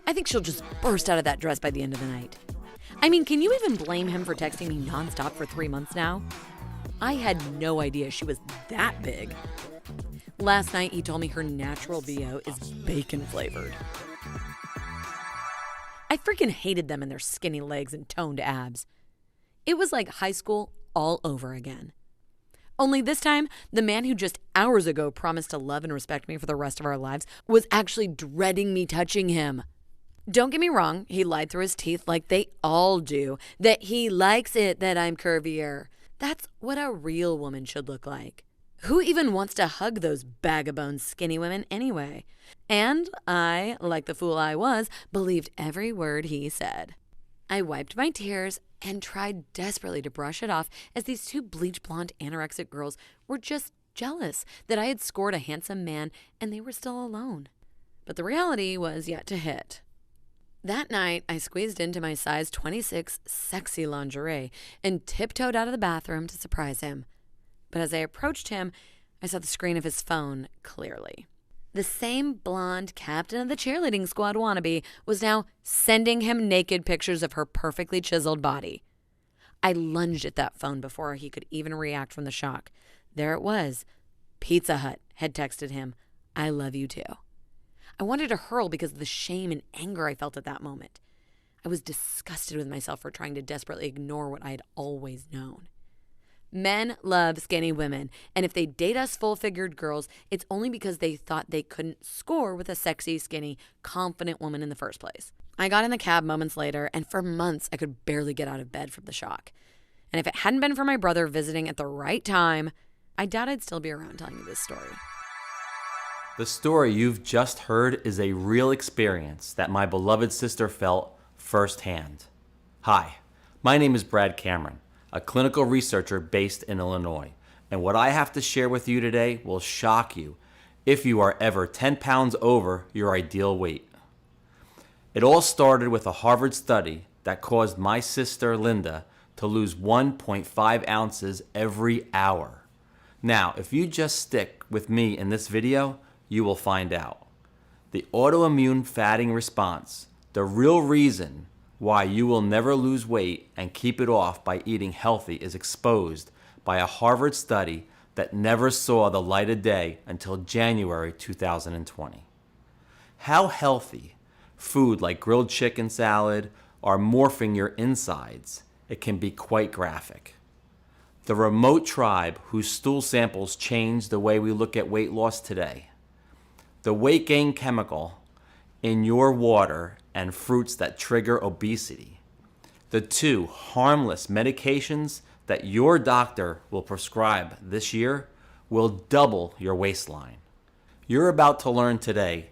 I think she'll just burst out of that dress by the end of the night. I mean, can you even blame him for texting me nonstop for 3 months now? I had no idea she was that big. Last night, he told me her natural VO is bacon flavored. I freaking hated them and their skinny legs and toned abs. It was like high school all over again. Only this time, the man who just hours ago promised to love and respect me for the rest of our lives was actually dreading me touching him. Don't get me wrong, he lied through his teeth like they all do, that he likes it that I'm curvier. That's what a real woman should look like. Who even wants to hug those bag-of-bones skinny women anyway? And I, like the fool I was, believed every word he said. I wiped my tears and tried desperately to brush it off as these two bleach blonde anorexic girls were just jealous that I had scored a handsome man and they were still alone. But the reality was yet to hit. That night, I squeezed into my size 26 sexy lingerie and tiptoed out of the bathroom to surprise him. But as I approached him, I saw the screen of his phone clearly. The same blonde captain of the cheerleading squad wannabe was now sending him naked pictures of her perfectly chiseled body. I lunged at that phone before he could even react from the shock. There it was. Pizza Hut had texted him, "I love you too." I wanted to hurl because of the shame and anger I felt at that moment. I was disgusted with myself for trying to desperately ignore what I had always known. Men love skinny women, and if they date us full-figured girls, it's only because they thought they couldn't score with a sexy, skinny, confident woman in the first place. I got in the cab moments later, and for months I could barely get out of bed from the shock. And if it hadn't been for my brother visiting at the right time, I doubt I'd still be around telling you this story. The story you've just heard is a real experience that my beloved sister felt firsthand. Hi, my name is Brad Cameron, a clinical researcher based in Illinois, and what I have to share with you today will shock you if you are ever 10 pounds over your ideal weight. It all started with a Harvard study that caused my sister Linda to lose 1.5 ounces every hour. Now, if you just stick with me in this video, you will find out. The autoimmune fatting response, the real reason why you will never lose weight and keep it off by eating healthy, is exposed by a Harvard study that never saw the light of day until January 2020. How healthy food like grilled chicken salad are morphing your insides, it can be quite graphic. The remote tribe whose stool samples changed the way we look at weight loss today. The weight gain chemical in your water and fruits that trigger obesity. The two harmless medications that your doctor will prescribe this year will double your waistline. You're about to learn today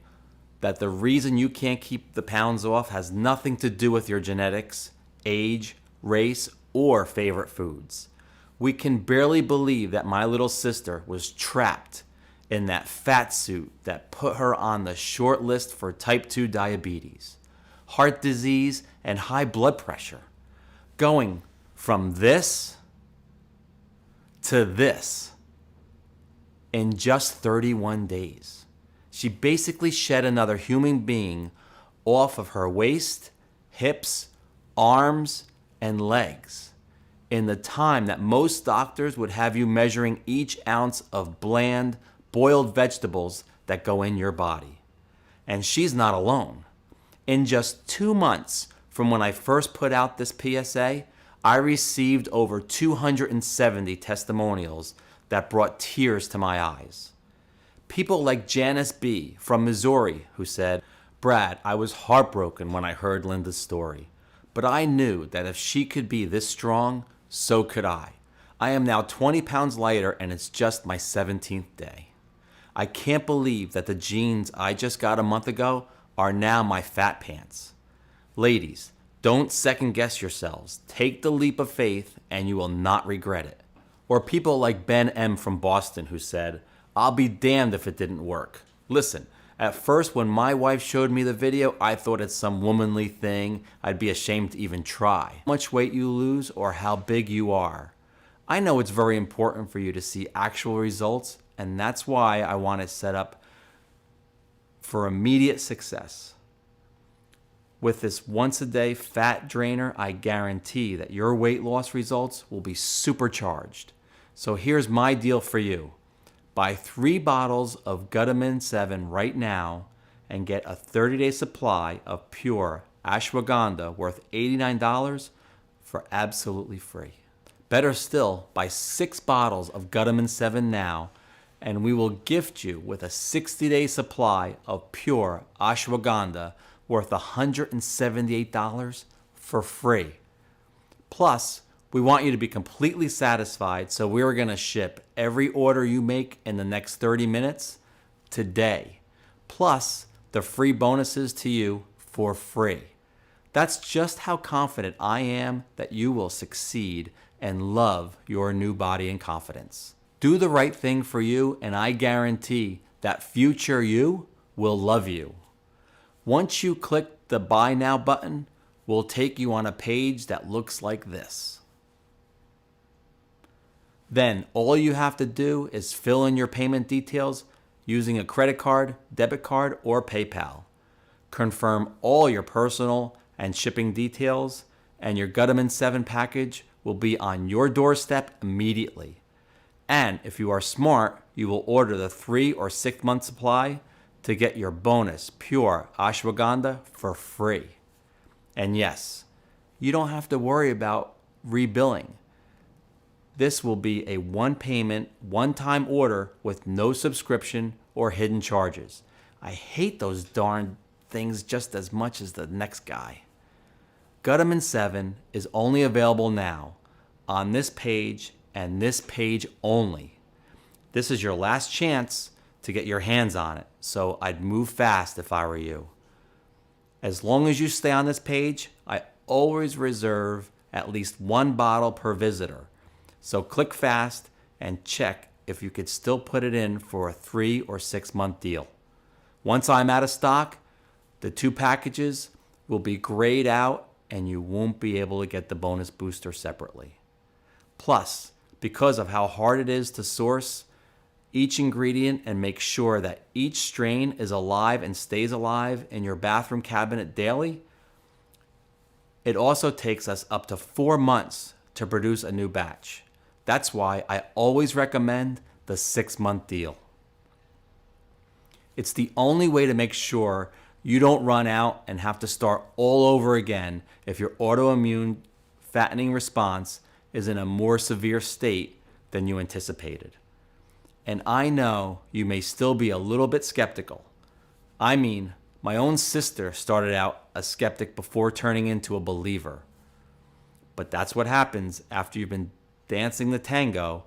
that the reason you can't keep the pounds off has nothing to do with your genetics, age, race, or favorite foods. We can barely believe that my little sister was trapped in that fat suit that put her on the short list for type 2 diabetes, heart disease, and high blood pressure. Going from this to this in just 31 days. She basically shed another human being off of her waist, hips, arms, and legs in the time that most doctors would have you measuring each ounce of bland, boiled vegetables that go in your body. And she's not alone. In just 2 months from when I first put out this PSA, I received over 270 testimonials that brought tears to my eyes. People like Janice B. from Missouri who said, "Brad, I was heartbroken when I heard Linda's story, but I knew that if she could be this strong, so could I. I am now 20 pounds lighter and it's just my 17th day. I can't believe that the jeans I just got a month ago are now my fat pants." Ladies, don't second guess yourselves. Take the leap of faith and you will not regret it. Or people like Ben M. from Boston who said, "I'll be damned if it didn't work." Listen, at first when my wife showed me the video, I thought it's some womanly thing I'd be ashamed to even try. How much weight you lose or how big you are. I know it's very important for you to see actual results, and that's why I want to set up for immediate success. With this once-a-day fat drainer, I guarantee that your weight loss results will be supercharged. So here's my deal for you. Buy 3 bottles of Gutamin 7 right now and get a 30-day supply of pure ashwagandha worth $89 for absolutely free. Better still, buy 6 bottles of Gutamin 7 now and we will gift you with a 60-day supply of pure ashwagandha worth $178 for free. Plus, we want you to be completely satisfied, so we're going to ship every order you make in the next 30 minutes today. Plus, the free bonuses to you for free. That's just how confident I am that you will succeed and love your new body and confidence. Do the right thing for you, and I guarantee that future you will love you. Once you click the Buy Now button, we'll take you on a page that looks like this. Then all you have to do is fill in your payment details using a credit card, debit card, or PayPal. Confirm all your personal and shipping details, and your Gutamin 7 package will be on your doorstep immediately. And if you are smart, you will order the 3 or 6 month supply to get your bonus pure ashwagandha for free. And yes, you don't have to worry about rebilling. This will be a one payment, one-time order with no subscription or hidden charges. I hate those darn things just as much as the next guy. Gutamin 7 is only available now on this page and this page only. This is your last chance to get your hands on it, so I'd move fast if I were you. As long as you stay on this page, I always reserve at least 1 bottle per visitor. So click fast and check if you could still put it in for a 3 or 6 month deal. Once I'm out of stock, the 2 packages will be grayed out and you won't be able to get the bonus booster separately. Plus, because of how hard it is to source each ingredient and make sure that each strain is alive and stays alive in your bathroom cabinet daily, it also takes us up to 4 months to produce a new batch. That's why I always recommend the 6-month deal. It's the only way to make sure you don't run out and have to start all over again if your autoimmune fattening response is in a more severe state than you anticipated. And I know you may still be a little bit skeptical. I mean, my own sister started out a skeptic before turning into a believer. But that's what happens after you've been dancing the tango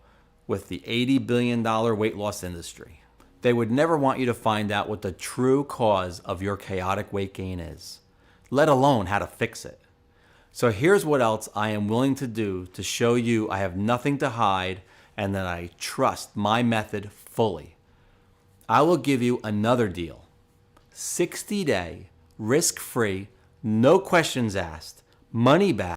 with the $80 billion weight loss industry. They would never want you to find out what the true cause of your chaotic weight gain is, let alone how to fix it. So here's what else I am willing to do to show you I have nothing to hide and that I trust my method fully. I will give you another deal. 60-day, risk-free, no questions asked, money back